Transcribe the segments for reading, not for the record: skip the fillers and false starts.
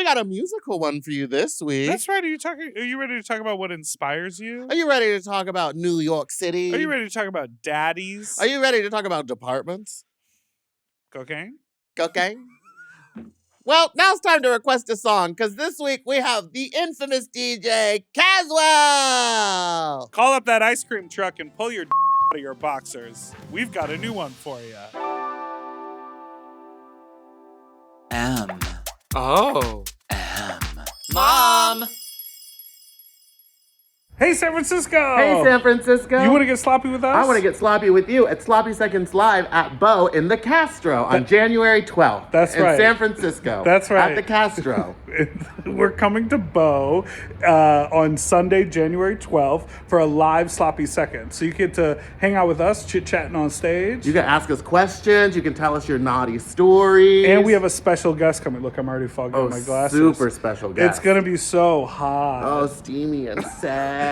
got a musical one for you this week. That's right. Are you ready to talk about what inspires you? Are you ready to talk about New York City? Are you ready to talk about daddies? Are you ready to talk about departments? Cocaine? Cocaine? Well, now it's time to request a song, because this week we have the infamous DJ Cazwell. Call up that ice cream truck and pull your out of your boxers. We've got a new one for you. Oh. Mom! Hey, San Francisco! Hey, San Francisco. You want to get sloppy with us? I want to get sloppy with you at Sloppy Seconds Live at Bo in the Castro on January 12th. That's in right. San Francisco. That's right. At the Castro. We're coming to Bo on Sunday, January 12th for a live Sloppy Second. So you get to hang out with us, chit-chatting on stage. You can ask us questions. You can tell us your naughty stories. And we have a special guest coming. Look, I'm already fogging up my glasses. Super special guest. It's going to be so hot. Oh, steamy and sexy.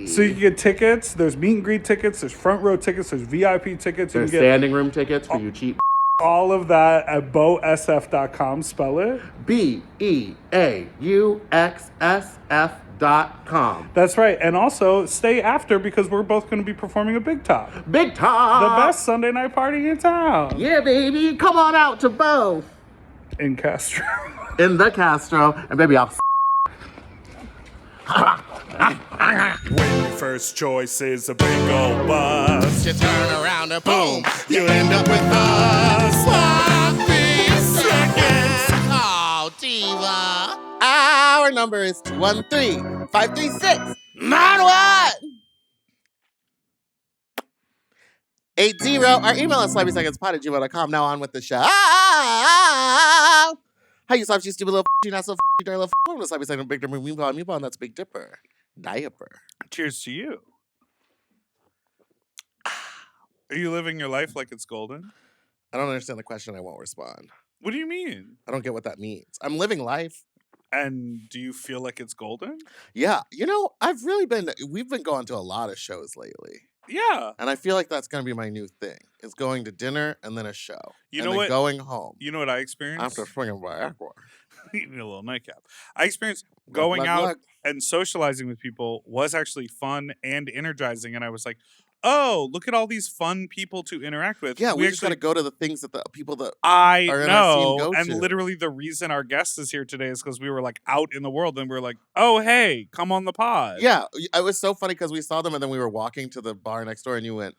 So you can get tickets. There's meet and greet tickets. There's front row tickets. There's VIP tickets. There's you can standing room tickets for you cheap. all of that at boSF.com. Spell it. BEAUXSF.com. That's right. And also stay after because we're both going to be performing a Big Top. Big Top. The best Sunday night party in town. Yeah, baby. Come on out to Bo. In Castro. In the Castro. And baby, I'll When your first choice is a big old bus, you turn around and boom, you end up with us. Sloppy Seconds. Oh, diva. Our number is 213-536-9180. Our email is sloppysecondspod@gmail.com. Now on with the show. How you sloppy, you stupid little you not so you dirty little I'm the sloppy second Big Dipper and Meatball, and that's Big Dipper. Diaper. cheers to you. Are you living your life like it's golden? I don't understand the question. I won't respond. What do you mean? I don't get what that means. I'm living life. And do you feel like it's golden? Yeah. We've been going to a lot of shows lately. Yeah. And I feel like that's going to be my new thing. It's going to dinner and then a show. You and know then what? Going home. You know what I experienced? After swinging by Aqua. Eating a little nightcap. I experienced going out and socializing with people was actually fun and energizing. And I was like, oh, look at all these fun people to interact with. Yeah, we just got to go to the things that the people that I are in our scene know. go And to. literally the reason our guest is here today is because we were like out in the world and we were like, oh, hey, come on the pod. Yeah, it was so funny because we saw them and then we were walking to the bar next door and you went,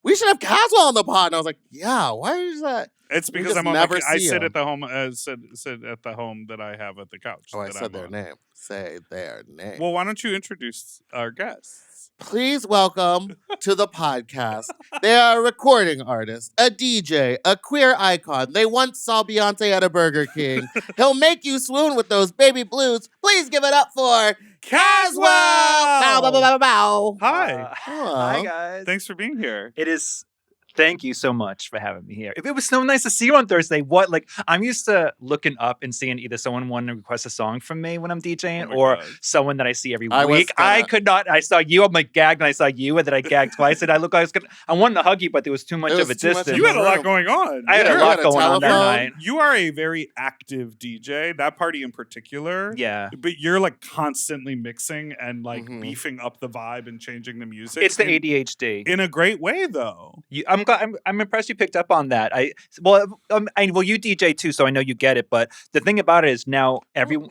we should have Cazwell on the pod. And I was like, yeah, why is that? It's because I'm on I sit at the home sit at the home that I have at the couch. Oh, I said their name. Say their name. Well, why don't you introduce our guests? Please welcome to the podcast. They are a recording artist, a DJ, a queer icon. They once saw Beyonce at a Burger King. He'll make you swoon with those baby blues. Please give it up for Cazwell! Bow, bow, bow, bow, bow. Hi. Hi, guys. Thanks for being here. It is. Thank you so much for having me here. It was so nice to see you on Thursday. I'm used to looking up and seeing either someone want to request a song from me when I'm DJing or someone that I see every week. I could not. I saw you. I'm like gagged, and I saw you, and then I gagged twice. And I wanted to hug you, but there was too much of a distance. You had a lot going on. I had a lot going on that night. You are a very active DJ. That party in particular. Yeah. But you're like constantly mixing and like beefing up the vibe and changing the music. It's the ADHD in a great way, though. I'm impressed you picked up on that. You DJ too, so I know you get it. But the thing about it is now you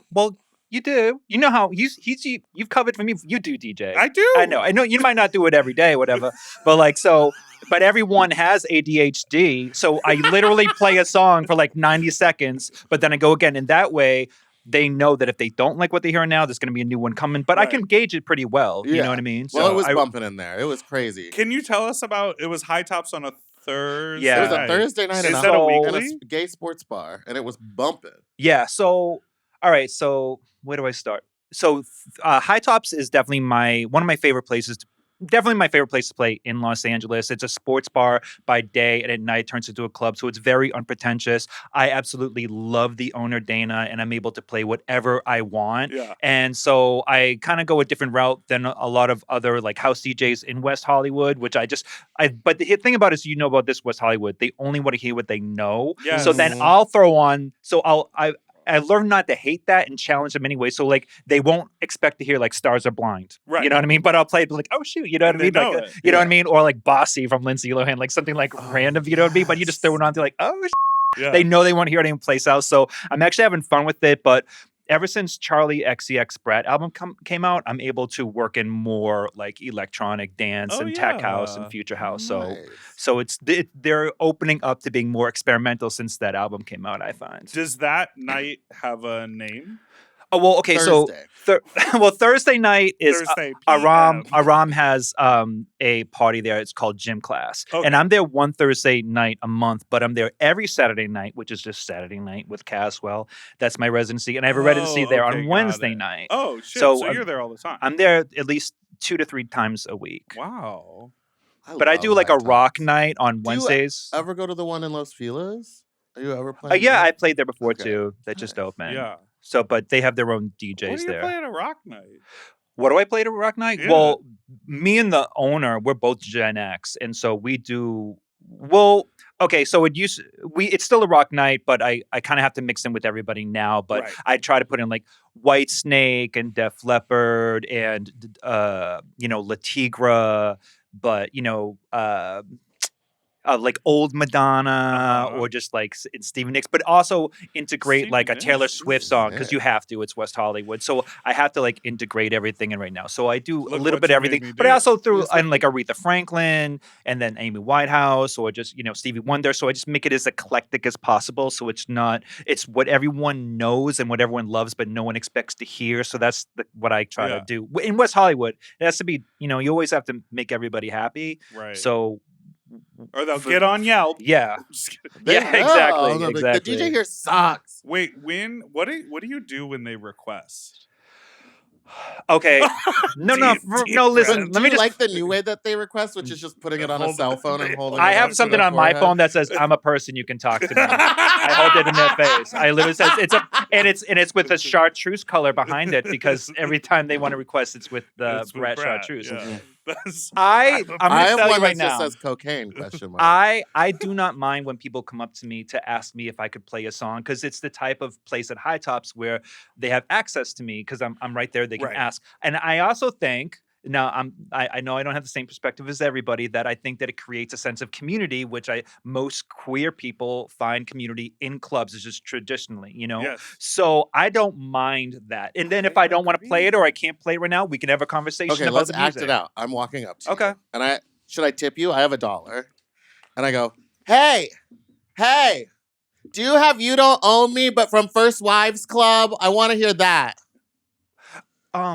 do. You know how you've covered for me. You do DJ. I do. I know. You might not do it every day, whatever. But everyone has ADHD. So I literally play a song for like 90 seconds, but then I go again. And that way, they know that if they don't like what they hear now, there's going to be a new one coming. But I can gauge it pretty well. Yeah. You know what I mean? Well, it was bumping in there. It was crazy. Can you tell us about, it was High Tops on a Thursday? Yeah. It was a Thursday night in a gay sports bar, and it was bumping. Yeah. So, all right. So where do I start? So High Tops is definitely one of my favorite places to play in Los Angeles. It's a sports bar by day, and at night it turns into a club. So it's very unpretentious. I absolutely love the owner, Dana, and I'm able to play whatever I want. Yeah. And so I kind of go a different route than a lot of other like house DJs in West Hollywood, which but the thing about it is, about this West Hollywood, they only want to hear what they know. Yes. So then I'll throw on, I learned not to hate that and challenge them anyway. So like they won't expect to hear like Stars Are Blind. Right. You know what I mean? But I'll play it like, oh shoot, you know what I mean? Like, you know what I mean? Or like Bossy from Lindsay Lohan, like something like random, you know what I mean? But you just throw it on, they're like, oh shit. They know they won't hear it in place out. So I'm actually having fun with it. But ever since Charlie XCX Brat album came out, I'm able to work in more like electronic dance and tech house and future house. So they're opening up to being more experimental since that album came out, I find. Does that night have a name? Oh, well, okay, Thursday. so Thursday night is Thursday Aram has a party there. It's called Gym Class. Okay. And I'm there one Thursday night a month, but I'm there every Saturday night, which is just Saturday night with Cazwell. That's my residency. And I have a residency there on Wednesday night. Oh, shit. So you're there all the time. I'm there at least 2 to 3 times a week. Wow. But I do like a rock night on Wednesdays. Do you ever go to the one in Los Feliz? Are you ever playing? Yeah, I played there before too. That just opened. Yeah. So, but they have their own DJs what do you there. play at a rock night? What do I play at a rock night? Yeah. Well, me and the owner, we're both Gen X, and so we do. Well, okay, so it's still a rock night, but I kind of have to mix in with everybody now. But I try to put in like White Snake and Def Leppard and La Tigra, but like old Madonna or just like Stevie Nicks, but also integrate like a Taylor Swift song because you have to. It's West Hollywood, so I have to like integrate everything in right now. So I do a little bit of everything, but I also threw in like Aretha Franklin and then Amy Winehouse or just Stevie Wonder. So I just make it as eclectic as possible. So it's what everyone knows and what everyone loves, but no one expects to hear. So that's what I try to do in West Hollywood. It has to be you always have to make everybody happy. Right. So. Or they'll get on Yelp. Yeah. Exactly. The DJ here sucks. Wait, what do you do when they request? Okay. No, listen. Let me like the new way that they request, which is just putting it on a cell phone and holding it. I have something on my phone that says I'm a person you can talk to. I hold it in their face. I literally says it's with a chartreuse color behind it because every time they want to request, it's with the Brat chartreuse. Yeah. I'm gonna tell you right now. Just says cocaine ? I do not mind when people come up to me to ask me if I could play a song because it's the type of place at High Tops where they have access to me because I'm right there. They can ask, and I also think. Now, I know I don't have the same perspective as everybody, that I think that it creates a sense of community, which most queer people find community in clubs is just traditionally, Yes. So I don't mind that. And then if I don't want to play it or I can't play it right now, we can have a conversation about the music. Let's act it out. I'm walking up to you. And should I tip you? I have $1. And I go, hey, do you have You Don't Own Me, but from First Wives Club? I want to hear that.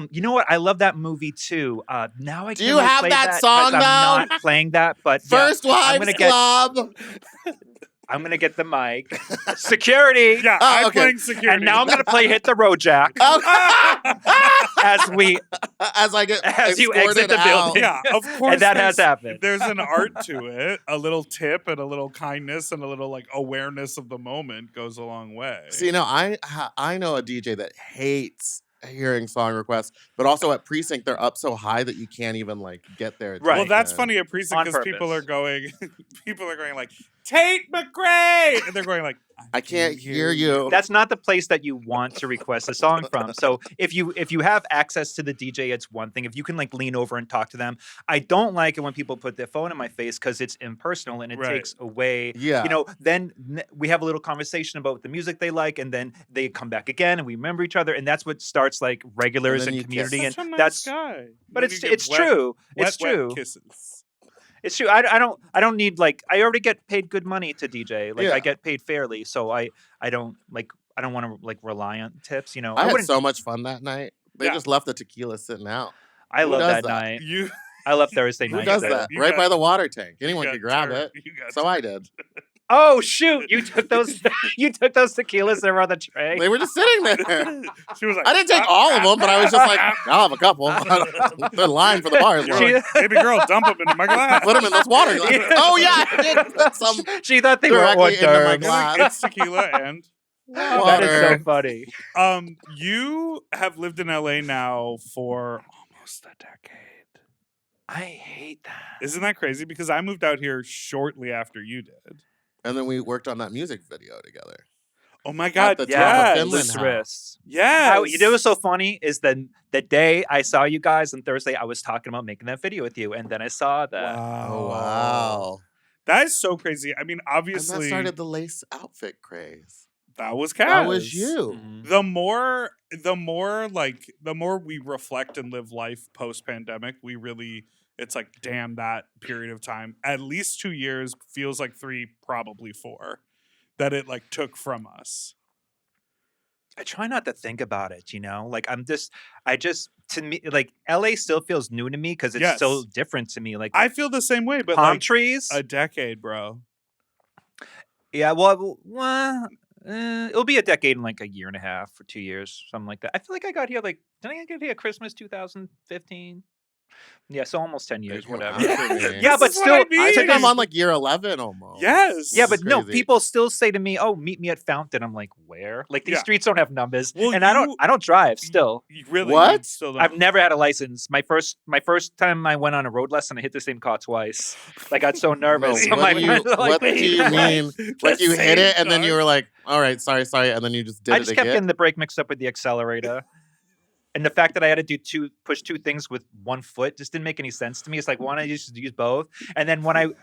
You know what? I love that movie too. Now I do you have that song though? I'm not playing that, but First Wives Club. I'm gonna get the mic. Security. Yeah, I'm playing security. And now I'm gonna play Hit the Road Jack. as you exit the building. Yeah, of course. And that has happened. There's an art to it. A little tip and a little kindness and a little like awareness of the moment goes a long way. See, I know a DJ that hates hearing song requests, but also at Precinct they're up so high that you can't even like get there. Right. Well, that's funny at Precinct because people are going like Tate McRae, and they're going like I can't hear you. That's not the place that you want to request a song from. So if you have access to the DJ, it's one thing. If you can like lean over and talk to them, I don't like it when people put their phone in my face because it's impersonal and it takes away. Yeah. Then we have a little conversation about the music they like, and then they come back again, and we remember each other, and that's what starts like regulars and community. Such a nice guy. But it's true. It's true. Kisses. It's true. I don't need like I already get paid good money to DJ. Like I get paid fairly, so I don't want to like rely on tips. I had so much fun that night. They just left the tequila sitting out. I love that night. I love Thursday night. Who does that? Right by the water tank. Anyone could grab it. So I did. Oh shoot! You took those. You took those tequilas that were on the tray. They were just sitting there. She was like, I didn't take all of them, but I was just like, I'll have a couple. They're in line for the bars. Like, baby girl, dump them into my glass. Put them in those water glasses. Oh yeah, I did put some. She thought they were hors d'oeuvres. It's tequila and water. That is so funny. You have lived in LA now for almost a decade. I hate that. Isn't that crazy? Because I moved out here shortly after you did. And then we worked on that music video together. Oh my God! the top of Yes, Finland Loose House. wrists. yes. You know what's so funny is the day I saw you guys on Thursday, I was talking about making that video with you, and then I saw that. Wow! Oh wow. That is so crazy. I mean, And obviously, that started the lace outfit craze. that was Kaz. That was you. Mhm. The more we reflect and live life post pandemic, it's like, damn, that period of time, at least 2 years, feels like 3, probably 4, that it like took from us. I try not to think about it, like to me, like LA still feels new to me because it's so Yes. different to me. Like I feel the same way, but palm like trees. a decade, bro. Yeah, well, it'll be a decade in like a year and a half or 2 years, something like that. I feel like I got here did I get here Christmas 2015? Yeah, so almost 10 years, whatever. Yeah, This but is what I still, mean. I think I'm to me- on like year 11 almost. Yes. Yeah, This but is no, crazy. people still say to me, "Oh, meet me at Fountain." I'm like, "Where?" Like these Yeah. streets don't have numbers, Well, and I don't drive still. You really What? you still don't. I've never had a license. My first time I went on a road lesson, I hit the same car twice. I got so nervous. No, My what do you, friends are like, what do "Wait, you what?" mean? Like The you hit same it and then car. you were like, all right, sorry, and then you just did I it just kept again? getting the brake mixed up with the accelerator. And the fact that I had to push 2 things with 1 foot just didn't make any sense to me. It's like, why don't I just use both? And then when I moved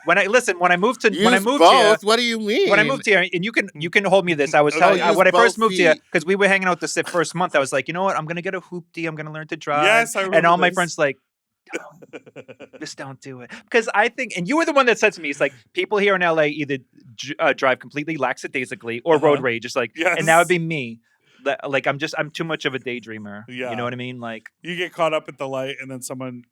to Use when I moved both? here, What do you mean? when I moved here, and you can hold me this. I was Okay. telling Use when I first both moved here feet. because we were hanging out this first month. I was like, you know what? I'm gonna get a hoopty. I'm gonna learn to drive. Yes, I remember and all my this. friends like, just don't do it because I think. And you were the one that said to me, it's like people here in LA either drive completely lackadaisically or road rage. It's like, and that would be me. Like I'm too much of a daydreamer. Yeah. You know what I mean? Like, You get caught up at the light, and then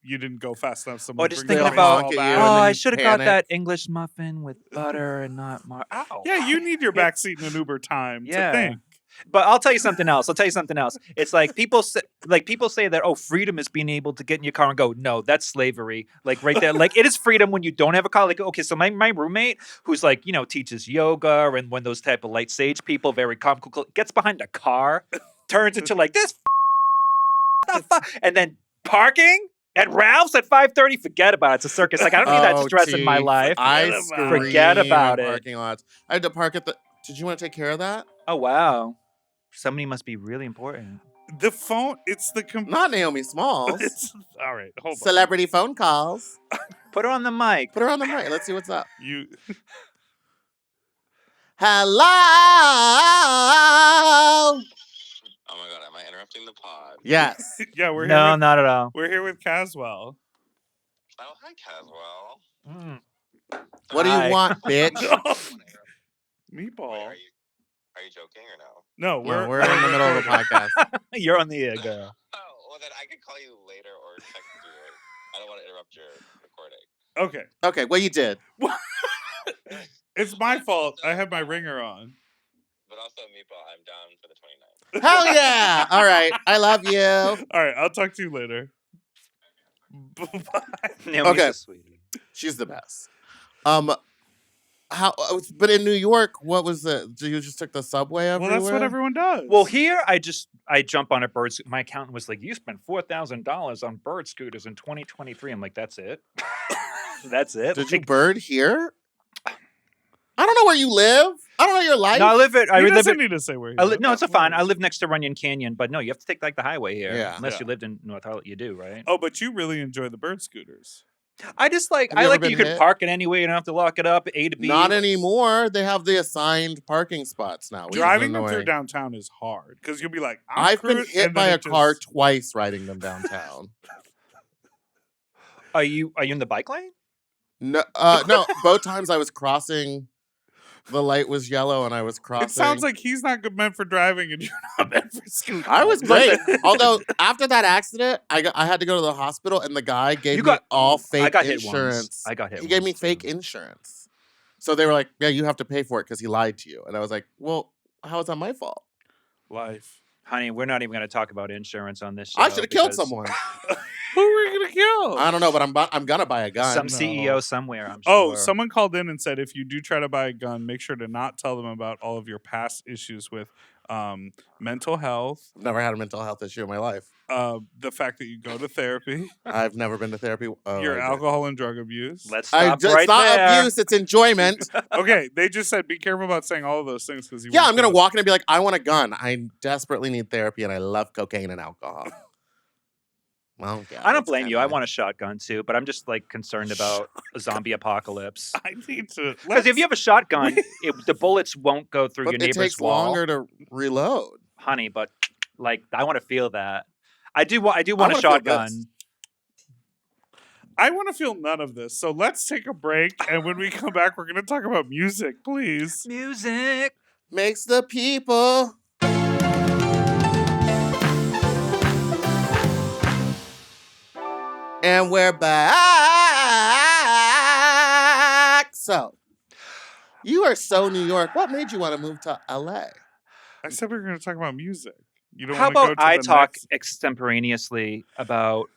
you didn't go fast enough. Someone just brings thinking your about, baseball honk at bat. you, oh, and then I you should have got panic. that English muffin with butter and not ow. Yeah, you need your backseat in an Uber time Yeah. to think. But I'll tell you something else. It's like people say that, oh, freedom is being able to get in your car and go. No, that's slavery. Like right there. Like it is freedom when you don't have a car. Like, okay, so my roommate who's like, teaches yoga and one of those type of light sage people, very calm, cool, gets behind a car, turns into like this and then parking at Ralph's at 5:30. Forget about it. It's a circus. Like I don't need that stress in my gee, life. I Forget about scream it. Forget about in it. parking lots. I had to park at the. Did you want to take care of that? Oh wow. Somebody must be really important. The phone, it's the Not Naomi Smalls. It's all right. Hold Celebrity phone calls. Put her on the mic. Put her on the mic. Let's see what's up. on. You Hello. Oh my god, am I interrupting the pod? Yes. yeah, we're No, here. not at all. We're here with Caswell. Oh, hi, Cazwell. What do Hi. you want, bitch? I wanna interrupt- Meatball. Wait, are you joking or no? No, We're in the middle of a podcast. You're on the air, girl. Oh, well then I could call you later or text you. I don't want to interrupt your recording. Okay, Okay, well, you did. it's my fault. I have my ringer on. But also, Meatball, I'm down for the 29th. Hell yeah. All right. I love you. All right, I'll talk to you later. Bye. Naomi's Okay. a sweetie. She's the best. But in New York, what was you just took the subway Well, everywhere? that's what everyone does. Well, here I jump on a bird. My accountant was like, "You spent $4,000 on bird scooters in 2023." I'm like, "That's it. That's it." Did you Like, bird here? I don't know where you live. I don't know your life. No, I live he doesn't need to say where. No, it's a fine. I live next to Runyon Canyon, but no, you have to take like the highway here. Yeah. Unless Yeah. you lived in North Hollywood, you do, right? Oh, but you really enjoy the bird scooters. I just like Have you I ever like that you been can hit? park it anyway. You don't have to lock it up. A to B. Not anymore. They have the assigned parking spots now. which is Driving them through annoying. down is hard because you'll be like, I've been cruising, hit and by then a it car just- twice riding them downtown. Are you in the bike lane? No, both times I was crossing. The light was yellow, and I was crossing. It sounds like he's not good meant for driving, and you're not meant for scooting. I was great. Although after that accident, I had to go to the hospital, and the guy gave You me got- all fake I got hit insurance. once. I got hit He gave me once, fake too. insurance. So they were like, "Yeah, you have to pay for it because he lied to you." And I was like, "Well, how is that my fault? Life. Honey, we're not even going to talk about insurance on this show. I should have killed because someone. Who are we gonna kill? I don't know, but I'm gonna buy a gun. Some No. CEO somewhere, I'm sure. Oh, someone called in and said if you do try to buy a gun, make sure to not tell them about all of your past issues with mental health, I've never had a mental health issue in my life. the fact that you go to therapy, I've never been to therapy. Oh, your I did. alcohol and drug abuse. Let's stop It's right not there. abuse, it's enjoyment. Okay, they just said be careful about saying all of those things because Yeah, I'm going to walk in and be like, I want a gun. I desperately need therapy and I love cocaine and alcohol. Well, yeah, I don't that's blame you. I kinda- want a shotgun too, but I'm just like concerned about a zombie apocalypse. I need to Because if you have a shotgun, the bullets won't go through But your it neighbor's takes wall, longer to reload. honey. But like, I want to feel that. I do want a wanna feel shotgun. this. I want to feel none of this. So let's take a break, and when we come back, we're going to talk about music, please. Music. Makes the people. And we're back. So, you are so New York. What made you want to move to LA? I said we were going to talk about music. You don't How wanna go about to I the talk next- extemporaneously about?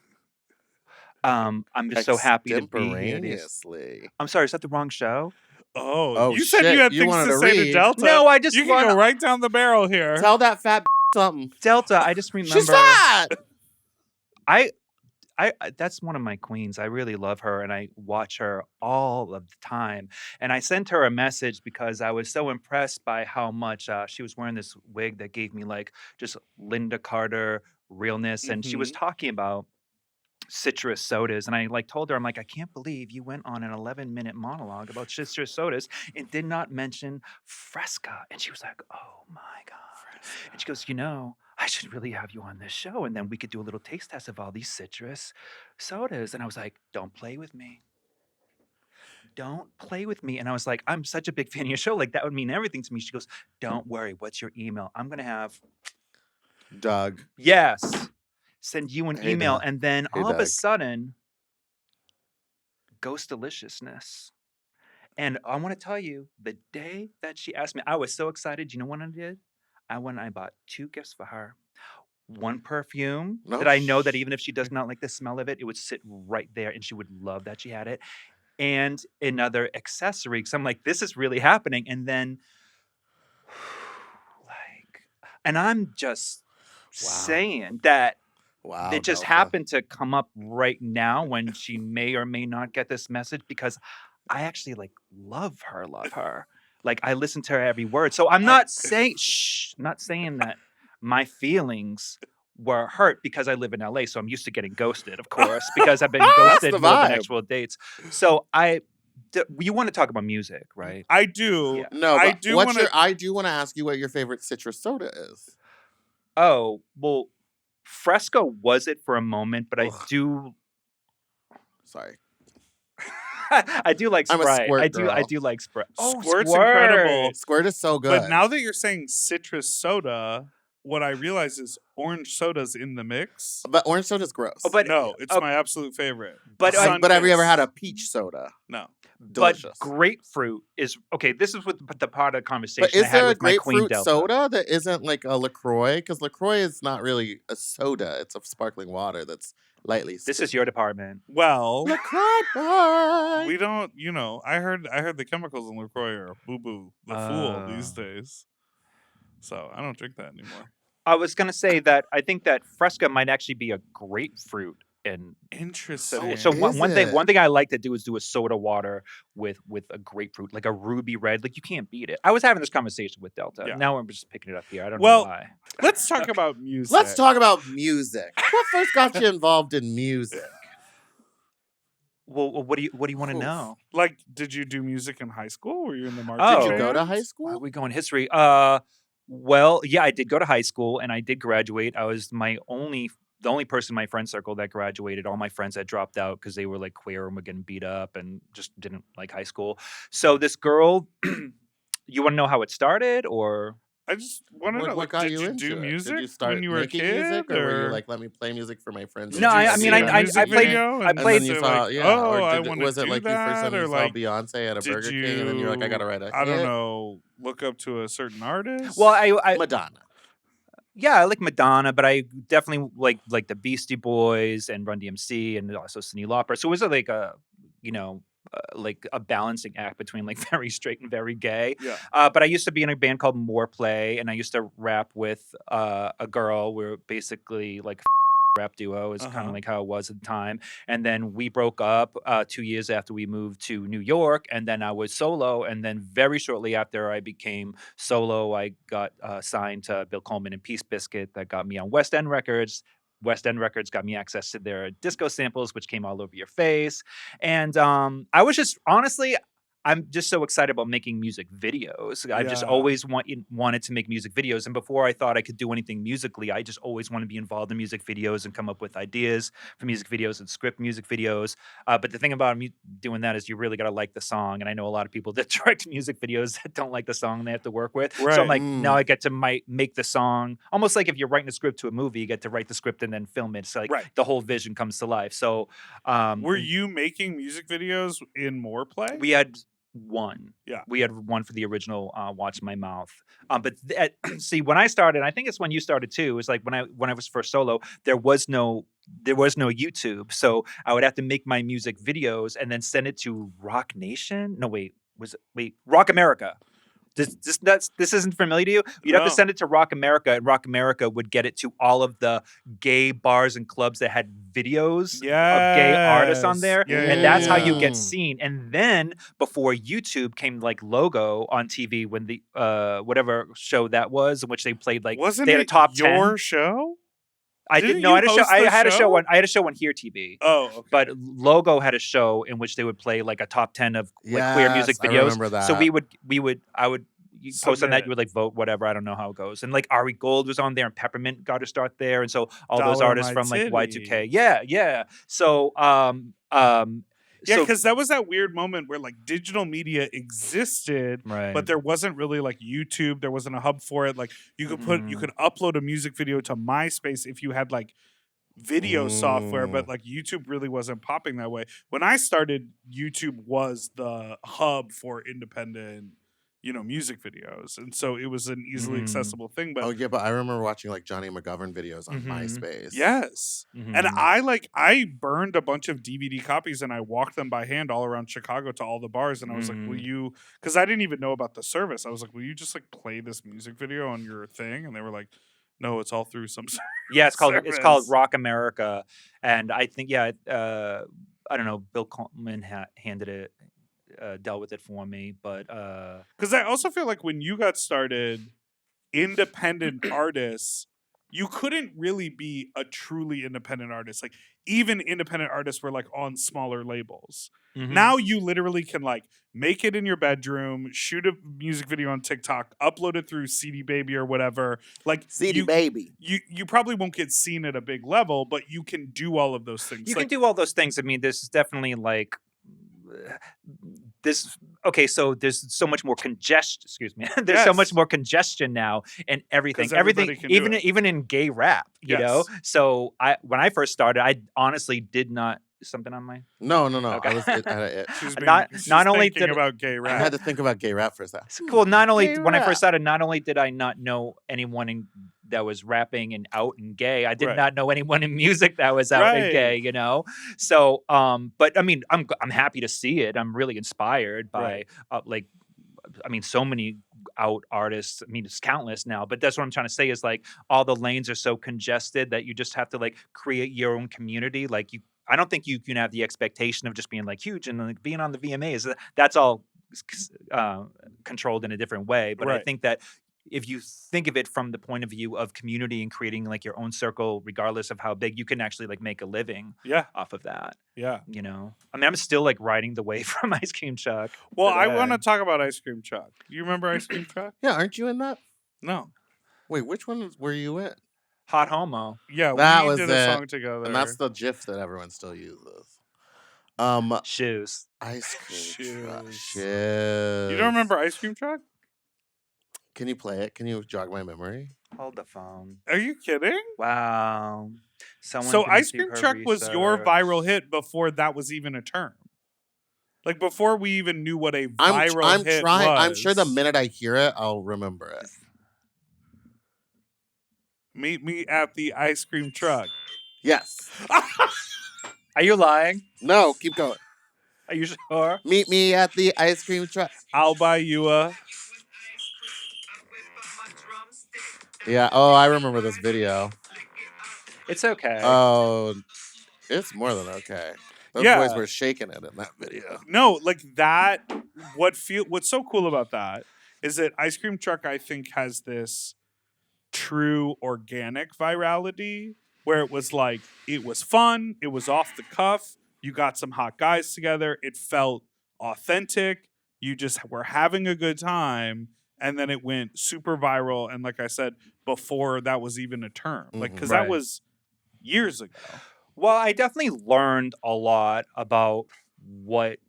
I'm just so happy to be here. Extemporaneously. I'm sorry, is that the wrong show? Oh, Oh, you said shit, you had you things wanted to to say to read. Delta. No, I just You can want go right down the barrel here. Tell that fat something. Delta. I just remember. She's fat. I that's one of my queens. I really love her and I watch her all of the time. And I sent her a message because I was so impressed by how much she was wearing this wig that gave me like just Linda Carter realness. And she was talking about citrus sodas. And I like told her, I'm like, I can't believe you went on an 11-minute monologue about citrus sodas and did not mention Fresca. And she was like, oh my God. And she goes, I should really have you on this show. And then we could do a little taste test of all these citrus sodas. And I was like, don't play with me. Don't play with me. And I was like, I'm such a big fan of your show. Like, that would mean everything to me. She goes, don't worry. What's your email? I'm going to have, Doug. yes, send you an Hey, email. Doug. And then Hey, all of a Doug. sudden, ghost deliciousness. And I want to tell you, the day that she asked me, I was so excited. You know what I did? I went and I bought 2 gifts for her. One perfume No that I know that even if she does not like the smell of it, it would sit right there and she would love that she had it. And another accessory. Because I'm like, this is really happening. And then, and I'm just saying that Wow. it just Delta. happened to come up right now when she may or may not get this message because I actually like love her. Like I listen to her every word. So I'm not saying that my feelings were hurt because I live in LA. So I'm used to getting ghosted, of course, because I've been ghosted the more than vibe. actual dates. So you want to talk about music, right? I do. Yeah. No, I but do want to. I do want to ask you what your favorite citrus soda is. Oh, well, Fresco was it for a moment, but Ugh. Sorry. I do like I'm a Sprite. Squirt I girl. do like Sprite. Oh, Squirt's incredible. Squirt is so good. But now that you're saying citrus soda, what I realize is orange soda's in the mix. But orange soda's gross. Oh, but No, it's oh, my absolute favorite. but But have you ever Sunkist. had a peach soda? No. Delicious. But grapefruit is okay. This is what the part of the conversation But I is had there a with my queen grapefruit Delta. soda that isn't like a LaCroix? Because LaCroix is not really a soda. It's a sparkling water that's lightly This is your department. Well, LaCroix boy. we don't. I heard the chemicals in LaCroix are boo boo the fool these days. So I don't drink that anymore. I was gonna say that I think that Fresca might actually be a grapefruit. And Interesting. so Is one it? thing I like to do is do a soda water with a grapefruit, like a ruby red. Like you can't beat it. I was having this conversation with Delta. Yeah. Now I'm just picking it up here. I don't Well, know why. let's talk about music. Let's talk about music. What first got you involved in music? Well, what do you want to Oof. know? Like, did you do music in high school? Were you in the marching Oh. Did you go to bands? high Why school? are we going history? Well, yeah, I did go to high school and I did graduate. I was the only person in my friend circle that graduated. All my friends had dropped out because they were like queer and were getting beat up and just didn't like high school. So this girl, you want to know how it started, or I just want to know. What Like, got did you you into do it? music Did you start when you were a making kid, music, or were you like, let me play music for my friends? Did No, you I see mean, a I music played- video I and played- And then you say, saw, like, yeah. oh, or I did, want was to it do like you that, first time or you saw like, Beyonce at a did Burger King, and then you're like, I gotta write a hit? I don't know, look up to a certain artist? well, I Madonna. yeah, I like Madonna, but I definitely like the Beastie Boys and Run DMC and also Cyndi Lauper. So it was like a like a balancing act between like very straight and very gay. Yeah. But I used to be in a band called More Play, and I used to rap with a girl. We're basically like rap duo is kind of like how it was at the time. And then we broke up 2 years after we moved to New York, and then I was solo. And then very shortly after I became solo, I got signed to Bill Coleman and Peace Biscuit. That got me on West End Records. West End Records got me access to their disco samples, which came all over your face. And I was just honestly, I'm just so excited about making music videos. I've just Yeah. always wanted to make music videos. And before I thought I could do anything musically, I just always wanted to be involved in music videos and come up with ideas for music videos and script music videos. But the thing about doing that is you really got to like the song. And I know a lot of people that direct music videos that don't like the song they have to work with. So I'm Right. like, now I get to make the song almost like if you're writing a script to a movie, you get to write the script and then film it. So like Right. the whole vision comes to life. So Were you making music videos in More Play? we had one. Yeah. We had one for the original Watch My Mouth. But see, when I started, I think it's when you started too. It was like when I was first solo, there was no YouTube. So I would have to make my music videos and then send it to Rock Nation. No, wait, Rock America. This isn't familiar to you? You'd have to No. send it to Rock America, and Rock America would get it to all of the gay bars and clubs that had videos of gay artists on there. Yeah, And yeah, that's how you yeah. get seen. And then before YouTube came like Logo on TV when the whatever show that was, in which they played like Wasn't they had a it top your 10. show? I Didn't didn't know. you I had a show. host I the had a show show? on. I had a show on Here TV. Oh, okay. But Logo had a show in which they would play like a top 10 of like queer music Yes, I videos. remember that. So I would you post on that. Submit. You would like vote whatever. I don't know how it goes. And like Ari Gold was on there, and Peppermint got to start there, and so all those Dollar artists My from like Titty. Y2K. Yeah. So Yeah, so- because that was that weird moment where like digital media existed, right. but there wasn't really like YouTube. There wasn't a hub for it. Like you could you could upload a music video to MySpace if you had like video software, but like YouTube really wasn't popping that way. When I started, YouTube was the hub for independent, music videos, and so it was an easily accessible thing. But Oh yeah, but I remember watching like Johnny McGovern videos on Mhm. MySpace. yes. Mhm. And I burned a bunch of DVD copies and I walked them by hand all around Chicago to all the bars. And I was like, will you, because I didn't even know about the service. I was like, will you just like play this music video on your thing? And they were like, no, it's all through some Yeah, it's called service. Rock America, and I think I don't know. Bill Coleman handed it, dealt with it for me, but Because I also feel like when you got started, independent artists, you couldn't really be a truly independent artist. Like even independent artists were like on smaller labels. mhm. Now you literally can like make it in your bedroom, shoot a music video on TikTok, upload it through CD Baby or whatever. Like CD you, Baby. you probably won't get seen at a big level, but you can do all of those things. You like, can do all those things. I mean, this is definitely like this. Okay, so there's so much more congestion. Excuse me. There's so much Yes. more congestion now in everything. 'Cause everybody can do Even it. even in gay rap, you know. Yes. So when I first started, I honestly did not. Is something on my. No. Okay. she's not only thinking did about gay I rap. had to think about gay rap for a second. Cool. Not only Gay when I rap. first started, not only did I not know anyone that was rapping and out and gay, I did Right. not know anyone in music that was out and Right. gay. You know. So, but I mean, I'm happy to see it. I'm really inspired by Right. so many out artists. I mean, it's countless now. But that's what I'm trying to say is like all the lanes are so congested that you just have to like create your own community. Like I don't think you can have the expectation of just being like huge and like being on the VMAs. That's all controlled in a different way. But I Right. think that if you think of it from the point of view of community and creating like your own circle, regardless of how big, you can actually like make a living Yeah. off of that. Yeah. You know, I mean, I'm still like riding the wave from Ice Cream Chuck. Well, But, I want to talk about Ice Cream Chuck. You remember Ice Cream Chuck? Yeah, aren't you in that? No. Wait, which one were you in? Hot Homo. Yeah, That we was did it. a song together. And that's the GIF that everyone still uses. Shoes. Ice cream truck. Shoes. Shoes. You don't remember Ice Cream Truck? Can you play it? Can you jog my memory? Hold the phone. Are you kidding? Wow. Someone So didn't Ice do Cream her Truck was your research. viral hit before that was even a term. Like before we even knew what a viral I'm hit trying. was. I'm sure the minute I hear it, I'll remember it. Meet me at the Ice Cream Truck. Yes. Are you lying? No, keep going. Are you sure? Meet me at the ice cream truck. I'll buy you a. Yeah. Oh, I remember this video. It's okay. Oh, it's more than okay. Those Yeah. boys were shaking it in that video. No, like that. What's so cool about that is that Ice Cream Truck, I think, has this true organic virality where it was like it was fun, it was off the cuff, you got some hot guys together, it felt authentic, you just were having a good time, and then it went super viral. And like I said before, that was even a term, like because that Right. was years ago. Well, I definitely learned a lot about what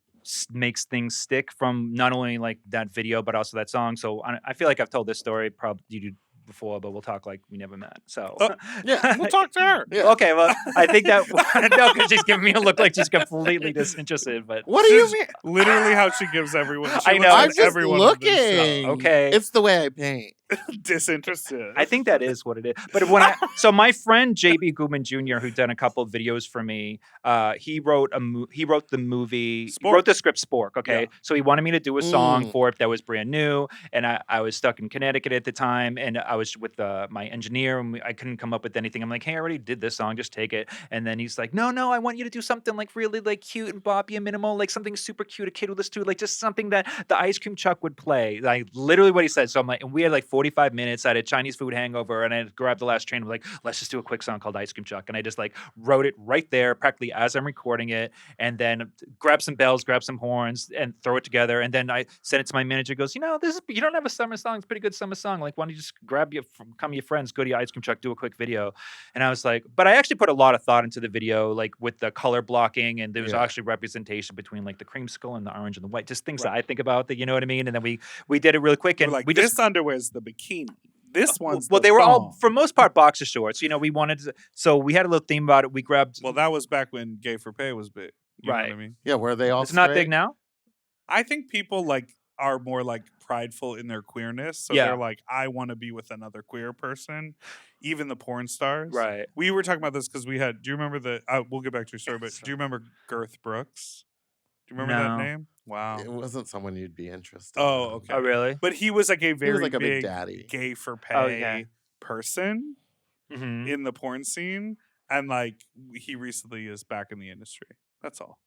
makes things stick from not only like that video, but also that song. So I feel like I've told this story probably before, but we'll talk like we never met. So Yeah. We'll talk to her. Yeah. Okay, well, I think that no, because she's giving me a look like she's completely disinterested. But What do you This is mean? Literally how she gives everyone. She I looks know. at I'm just everyone on this show. looking. Okay. It's the way I paint. Disinterested. I think that is what it is. But so my friend JB Goodman Jr., who's done a couple of videos for me, he wrote the movie, he Spork. wrote the script Spork. Okay, Yeah. so he wanted me to do a song Mm. for it that was brand new, and I was stuck in Connecticut at the time, and I was with my engineer, and I couldn't come up with anything. I'm like, hey, I already did this song, just take it. And then he's like, no, I want you to do something like really like cute and boppy and minimal, like something super cute, a kid would listen to, like just something that the ice cream truck would play. Like literally what he said. So I'm like, and we had like 45 minutes. I had a Chinese food hangover, and I grabbed the last train. I'm like, let's just do a quick song called Ice Cream Truck. And I just like wrote it right there, practically as I'm recording it, and then grab some bells, grab some horns, and throw it together. And then I sent it to my manager. He goes, you don't have a summer song. It's a pretty good summer song. Like, why don't you just grab your friends, go to your ice cream truck, do a quick video. And I was like, but I actually put a lot of thought into the video, like with the color blocking, and there was Yeah. actually representation between like the creamsicle and the orange and the white, just things that I think about that, you know what I mean? And then we did it really quick, We're and like, we this just underwear is the bikini. This one's well, the they were all thong. for most part boxer shorts. You know, we wanted to, so we had a little theme about it. We grabbed Well, that was back when Gay for Pay was big. You know Right. what I mean? Yeah, were they all it's not straight? big now. I think people like are more like prideful in their queerness. So Yeah. they're like, I want to be with another queer person, even the porn stars. Right. We were talking about this because we had, do you remember we'll get back to your story, but do you remember Girth Brooks? Do you remember No. that name? Wow. It wasn't someone you'd be interested Oh, in. okay. Oh, really? But he was like a He very was like a big big daddy. gay for pay Okay. person Mm-hmm. in the porn scene. And like he recently is back in the industry. That's all.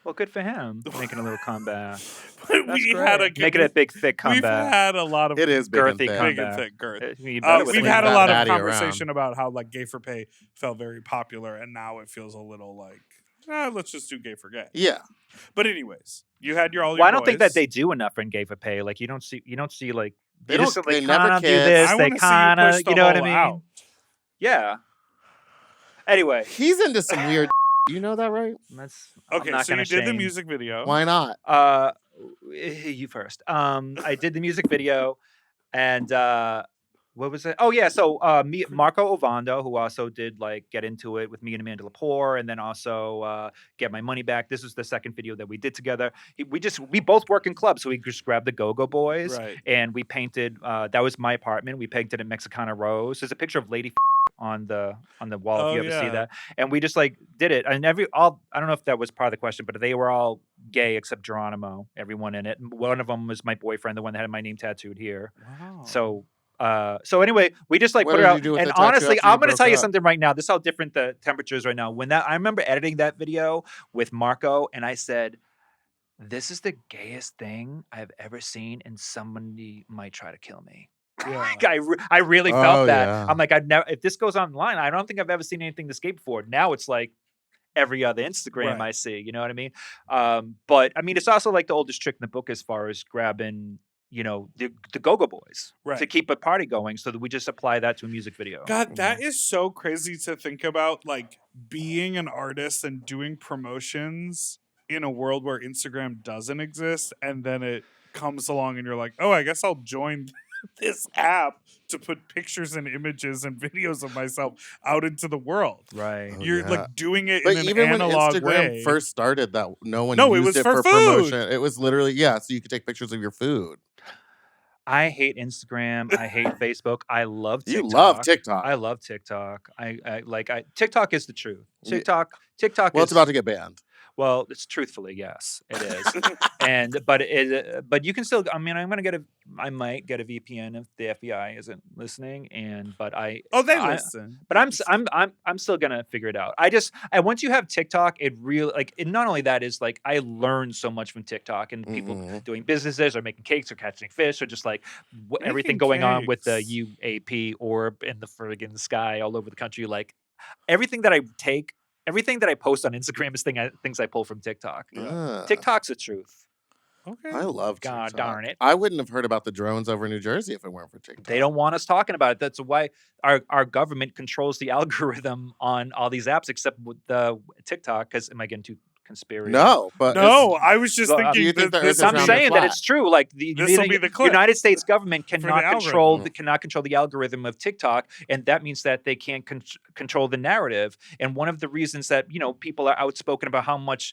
Well, good for him making a little comeback. But That's we great. had a making a big thick We've comeback. had a lot of It is big and Girthy thick. big and comeback. thick girth. You better with We've me. had a that lot of daddy conversation around. about how like Gay for Pay felt very popular, and now it feels a little like let's just do Gay for Gay. Yeah. But anyways, you had your all your Well, I don't think that boys. they do enough in gay for pay. Like you don't see like They just, don't- like, they never kinda do kiss. this. I They want to see you kind push of, the you know what I hole mean? out. Yeah. Anyway, He's into some weird. You know that, right? that's Okay, I'm not so you gonna did the shame. music video. Why not? You first. I did the music video, and what was it? Oh yeah, so Marco Ovando, who also did like Get Into It with me and Amanda Lepore, and then also Get My Money Back. This was the second video that we did together. We both work in clubs, so we just grabbed the Go-Go Boys, Right. and we painted. That was my apartment. We painted it Mexicana Rose. There's a picture of Lady on the wall if Oh, you ever see yeah. that. And we just like did it. And I don't know if that was part of the question, but they were all gay except Geronimo, everyone in it. One of them was my boyfriend, the one that had my name tattooed here. Wow. So anyway, we just like What put it did out. you do with And the tattoo honestly, after you I'm going to broke tell you up? something right now. This is how different the temperature is right now. I remember editing that video with Marco, and I said, "This is the gayest thing I've ever seen, and somebody might try to kill me." Yeah. Like, I really felt Oh, that. yeah. I'm like, I've never. If this goes online, I don't think I've ever seen anything this gay before. Now it's like every other Instagram Right. I see. You know what I mean? But I mean, it's also like the oldest trick in the book as far as grabbing, the Go-Go Boys Right. to keep a party going. So that we just apply that to a music video. God, that is so crazy to think about, like being an artist and doing promotions in a world where Instagram doesn't exist, and then it comes along and you're like, oh, I guess I'll join this app to put pictures and images and videos of myself out into the world. Right. Oh, You're yeah. like doing it But in an even when analog Instagram way. first started, that no one No, it used was it for for food. promotion. It was literally so you could take pictures of your food. I hate Instagram. I hate Facebook. I love TikTok. You love TikTok. I love TikTok. TikTok is the truth. Yeah. TikTok Well, is it's about to get banned. Well, it's truthfully, yes, it is. But you can still. I mean, I might get a VPN if the FBI isn't listening. Oh, they I- listen. But I'm still gonna figure it out. And once you have TikTok, it really not only that is like I learned so much from TikTok and people doing businesses or making cakes or catching fish or just like everything going on with the cakes. UAP orb in the friggin' sky all over the country. Like everything that I post on Instagram is things I pull from TikTok. TikTok's the truth. Okay. I love God TikTok. darn it. I wouldn't have heard about the drones over New Jersey if it weren't for TikTok. They don't want us talking about it. That's why our government controls the algorithm on all these apps, except with the TikTok. Because am I getting too conspiracy? No, but No, I was just Well, thinking. do you think that the Earth is I'm round saying or that flat? it's true. Like This'll be the clip United States government the cannot algorithm. control the algorithm of TikTok, and that means that they can't control the narrative. And one of the reasons that people are outspoken about how much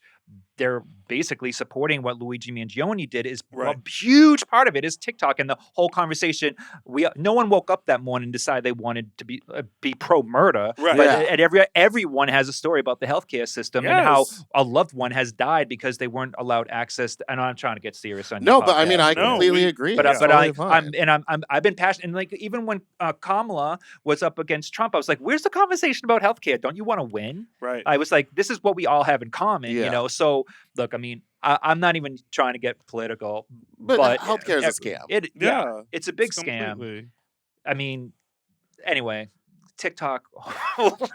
they're basically supporting what Luigi Mangione did is Right. a huge part of it is TikTok and the whole conversation. No one woke up that morning and decided they wanted to be pro murder, Right. but Yeah. everyone has a story about the healthcare system and how Yes. a loved one has died because they weren't allowed access. And I'm trying to get serious on No, your but I mean, podcast, I No, completely we- agree. but It's but totally fine. I've been passionate, and like even when Kamala was up against Trump, I was like, "Where's the conversation about healthcare? Don't you want to win?" Right. I was like, "This is what we all have in common," Yeah. So look, I mean, I'm not even trying to get political, But healthcare is a scam. Yeah. It's a big It's scam. completely. I mean, anyway, TikTok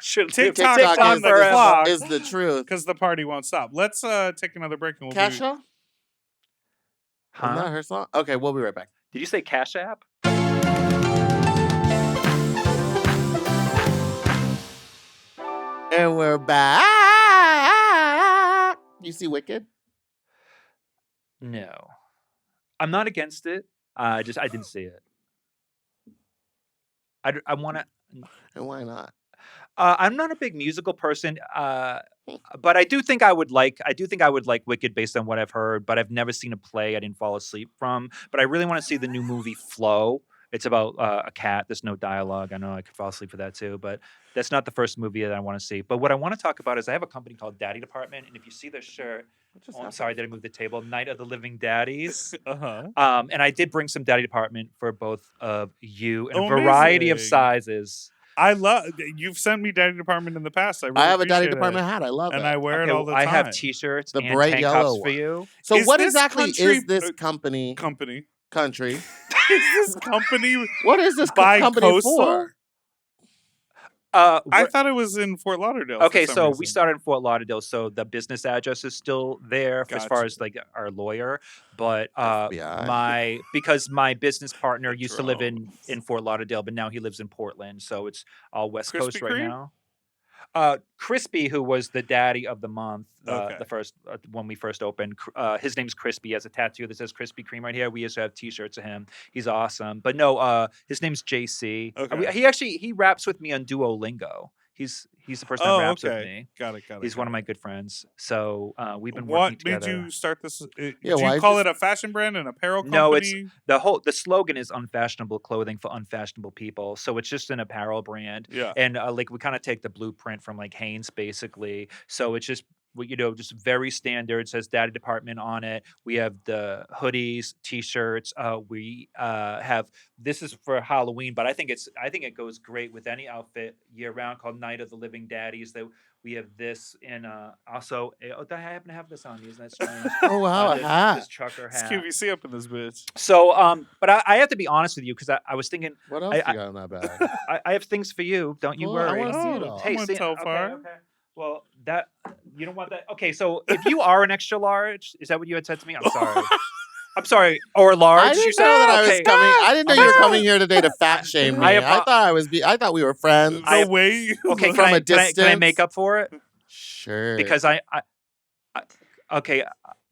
should TikTok TikTok on is, the clock. is the truth. Because the party won't stop. Let's take another break and we'll be. Kasha? Isn't Huh? that her song? Okay, we'll be right back. Did you say Cash App? And we're back. You see Wicked? No, I'm not against it. I didn't see it. I want to. And why not? I'm not a big musical person, but I do think I would like Wicked based on what I've heard. But I've never seen a play I didn't fall asleep from. But I really want to see the new movie Flow. It's about a cat. There's no dialogue. I know I could fall asleep for that too, but that's not the first movie that I want to see. But what I want to talk about is I have a company called Daddy Department, and if you see their shirt, I'm sorry, did I move the table? Night of the Living Daddies. Uh-huh. And I did bring some Daddy Department for both of you in a Oh, variety of amazing. sizes. I love. You've sent me Daddy Department in the past. I really I have a Daddy appreciate Department it. hat. I love And it. I wear it Okay, all the I time. have T-shirts The and bright tank yellow tops for one. you. So Is what this exactly country- is this company? Country. Is this company What is this by company coastal? for? I thought it was in Fort Lauderdale. Okay, for some so we reason. started in Fort Lauderdale, so the business address is still there as far Gotcha. as like our lawyer. But FBI. because my business partner used to live in Drones. Fort Lauderdale, but now he lives in Portland, so it's all West Krispy Coast right Kreme? now. Crispy, who was the daddy of the month, Okay. the first when we first opened, his name's Crispy. He has a tattoo that says Krispy Kreme right here. We used to have T-shirts of him. He's awesome. But no, his name's JC. Okay. He raps with me on Duolingo. He's the person that raps with me. Got it. He's one of my good friends. So we've been What working made together. you start this? Do why you call it a fashion brand, an apparel company? No, it's the slogan is unfashionable clothing for unfashionable people. So it's just an apparel brand. Yeah. And like we kind of take the blueprint from like Hanes basically. So it's just just very standard. It says Daddy Department on it. We have the hoodies, T-shirts. We have this is for Halloween, but I think it goes great with any outfit year round called Night of the Living Daddies. That we have this in also. I happen to have this on. Isn't that strange? Oh wow, a hat. This trucker It's hat. QVC up in this bitch. So, but I have to be honest with you because I was thinking What else I- you got in that bag? I have things for you. Don't you Cool, I worry. wanna see it all. Hey, I'm see, so okay, far. okay. Well, that you don't want that. Okay, so if you are an extra large, is that what you had said to me? I'm sorry. I'm sorry. Or large. I you didn't said? know that I was Okay. coming. I didn't know you were coming here today to fat shame me. I I thought we were friends. The way you Okay, look- From can a I distance? make up for it? Sure. Because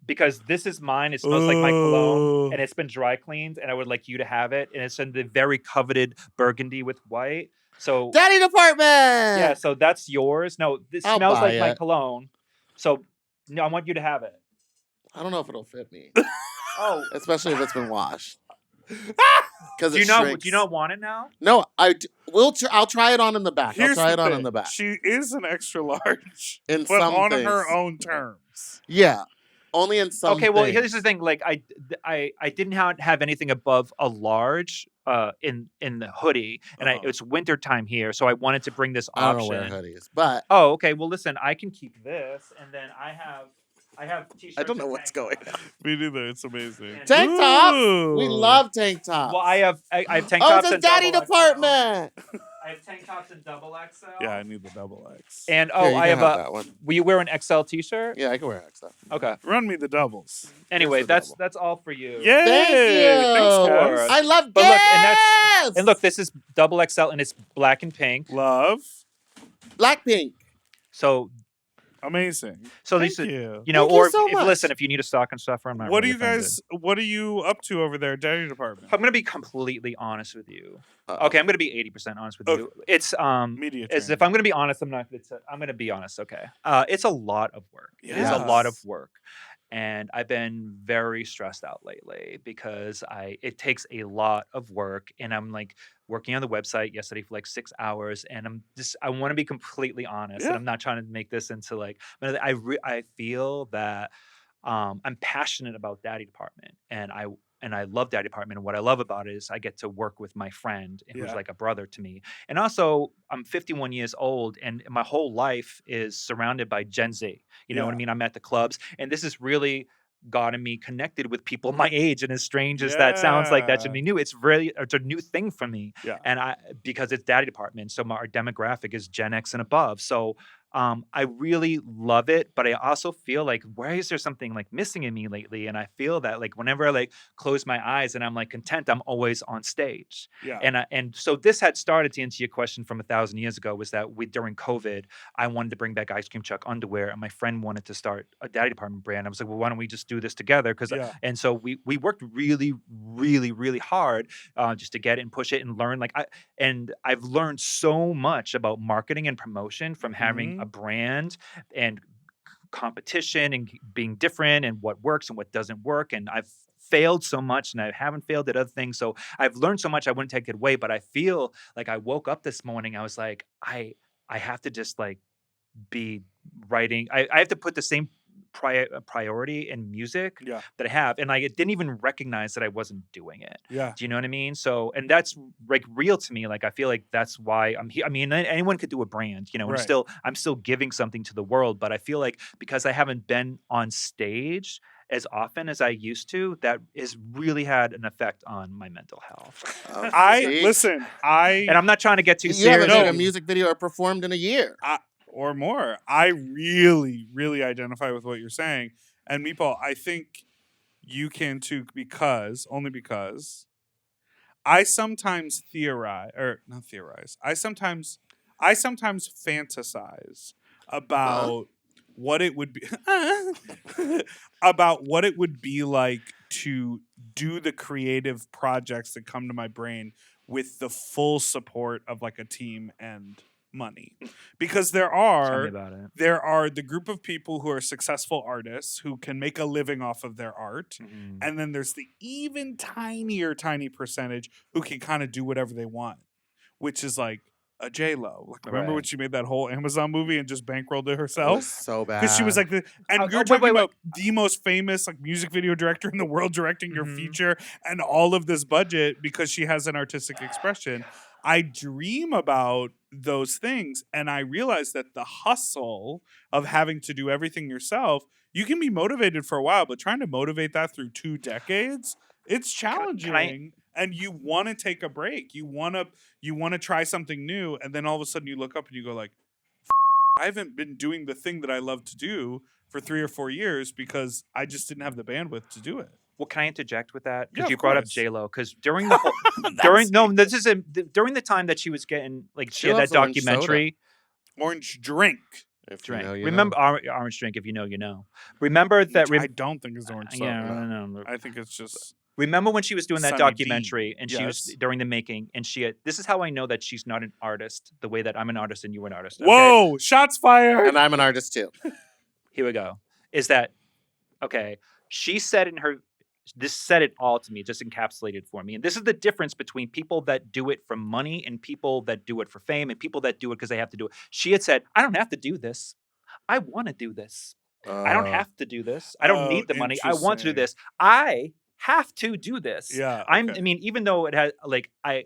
because this is mine. It smells like my cologne, and it's been dry cleaned, and I would like you to have it. And it's in the very coveted burgundy with white. So Daddy Department. yeah, so that's yours. No, this I'll smells buy like my it. cologne. So no, I want you to have it. I don't know if it'll fit me, Oh, especially if it's been washed. Because do you not want it now? No, I'll try it on in the back. Here's I'll try the it on thing. in the back. She is an extra large, In but some on things. her own terms. size. Yeah. Only in some Okay, well, things. here's the thing. Like, I didn't have anything above a large in the hoodie, and Uh-huh. it's winter time here, so I wanted to bring this I don't option. wear hoodies, but Oh, okay. Well, listen, I can keep this, and then I have t-shirts. I don't know and what's tank going tops. on. Me neither. It's amazing. Tank tops? We Ooh. love tank tops. Well, I have tank Oh, tops it's a and daddy double XL. department. I have tank tops and double XL. Yeah, I need the double X. And Here, you I can have a. that one. Will you wear an XL t-shirt? Yeah, I can wear XL. Okay. Run me the doubles. Anyway, the that's double. all for you. Yay! Thank you. Thanks, Sure. guys. I love But look, gifts. And look, this is double XL, and it's black and pink. Love. Blackpink. So Amazing. So Thank these, are- you. you know, Thank you or so if, much. listen, if you need a stocking stuffer, I'm not. What really are you guys? What are you up to over there, Daddy Department? I'm gonna be completely honest with you. Uh-oh. Okay, I'm gonna be 80% honest with Okay. you. It's Media. as if I'm gonna be honest, I'm not. I'm gonna be honest. Okay, it's a lot of work. It is a lot of Yes. work, and I've been very stressed out lately because it takes a lot of work, and I'm like working on the website yesterday for like 6 hours, and I want to be completely honest, Yeah. and I'm not trying to make this into like, but I feel that I'm passionate about Daddy Department, and I love Daddy Department. And what I love about it is I get to work with my friend who's Yeah. like a brother to me. And also, I'm 51 years old, and my whole life is surrounded by Gen Z. You know what I Yeah. mean? I'm at the clubs, and this has really gotten me connected with people my age. And as strange as that sounds, like that to Yeah. me new, it's a new thing for me. Yeah. And because it's Daddy Department, so our demographic is Gen X and above. So I really love it, but I also feel like, why is there something like missing in me lately? And I feel that like whenever I like close my eyes and I'm like content, I'm always on stage. Yeah. And so this had started, to answer your question, from 1,000 years ago, was that during COVID, I wanted to bring back ice cream truck underwear, and my friend wanted to start a Daddy Department brand. I was like, well, why don't we just do this together? Yeah. And so we worked really, really, really hard just to get it and push it and learn. And I've learned so much about marketing and promotion from having a brand and competition and being different and what works and what doesn't work. And I've failed so much, and I haven't failed at other things. So I've learned so much. I wouldn't take it away, but I feel like I woke up this morning. I was like, I have to just like be writing. I have to put the same priority in music Yeah. that I have, and I didn't even recognize that I wasn't doing it. Yeah. Do you know what I mean? So, and that's like real to me. Like, I feel like that's why I'm here. I mean, anyone could do a brand, you know, and Right. I'm still giving something to the world, but I feel like because I haven't been on stage as often as I used to, that has really had an effect on my mental health. Oh, Listen. And I'm not trying to get too you serious. haven't made a music video or performed in a year. Or more. I really, really identify with what you're saying. And Meatball, I think you can too, only because I sometimes I sometimes fantasize about what it would be about what it would be like to do the creative projects that come to my brain with the full support of like a team and money, because there Tell me are about it. the group of people who are successful artists who can make a living off of their art, Mhm. and then there's the even tiny percentage who can kind of do whatever they want, which is like a J-Lo. Like, remember when Right. she made that whole Amazon movie and just bankrolled it It herself? was so bad. Because she was like and you're wait, talking wait. about the most famous like music video director in the world directing your Mhm. feature and all of this budget because she has an artistic expression. I dream about those things, and I realize that the hustle of having to do everything yourself, you can be motivated for a while, but trying to motivate that through 2 decades, it's challenging. And you want to take a break. You want to try something new, and then all of a sudden you look up and you go like, I haven't been doing the thing that I love to do for 3 or 4 years because I just didn't have the bandwidth to do it. Well, can I interject with that? Yeah, Because of you brought up course. J-Lo. Because during the whole, during the time that she was getting like she She had that loves orange soda. documentary. Orange drink. If Drink. you know, you Remember orange drink. If you know, you know. Remember that. Which I don't think is orange soda. Yeah, no. I think it's just Remember when she was doing that Sunny D. documentary, and she was Yes. during the making, and she had. This is how I know that she's not an artist. The way that I'm an artist and you were an artist. Okay? Whoa, shots fired. And I'm an artist too. Here we go. Is that okay? She said this said it all to me, just encapsulated for me. And this is the difference between people that do it for money and people that do it for fame and people that do it because they have to do it. She had said, I don't have to do this. I want to do this. I don't have to do this. I don't need the money. I want to do this. I have to do this. Yeah. I okay. mean, even though it had like I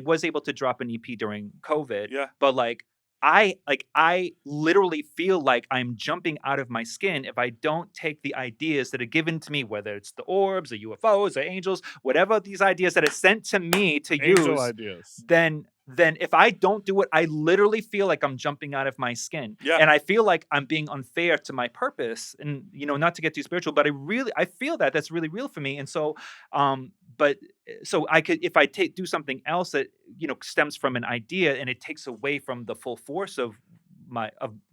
was able to drop an EP during COVID. Yeah. But like I literally feel like I'm jumping out of my skin if I don't take the ideas that are given to me, whether it's the orbs, the UFOs, the angels, whatever these ideas that are sent to me to Angel use. ideas. Then if I don't do it, I literally feel like I'm jumping out of my skin. Yeah. And I feel like I'm being unfair to my purpose. And, not to get too spiritual, but I feel that that's really real for me. And so, so I could, if I do something else that, stems from an idea and it takes away from the full force of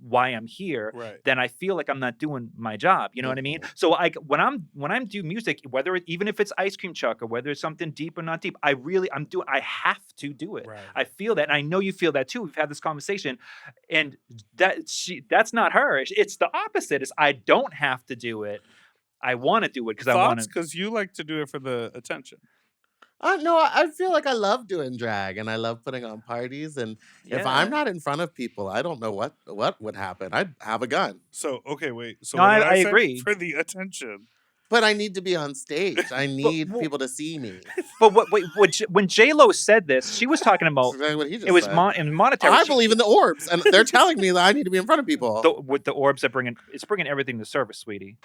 why I'm here, Right. then I feel like I'm not doing my job. You know what I mean? So when I'm doing music, even if it's Ice Cream Chuck or whether it's something deep or not deep, I have to do it. Right. I feel that, and I know you feel that too. We've had this conversation, and that's not her. It's the opposite. Is I don't have to do it. I want to do it because I want to. Because you like to do it for the attention. No, I feel like I love doing drag and I love putting on parties. And if I'm not in front of people, I don't know what would happen. I'd have a gun. So, okay, wait. So No, what did I say? agree. For the attention. But I need to be on stage. I need people to see me. But when J-Lo said this, she was talking about That's exactly what he just it was said. in monetary. I believe in the orbs, and they're telling me that I need to be in front of people. with the orbs that bringing everything to service, sweetie.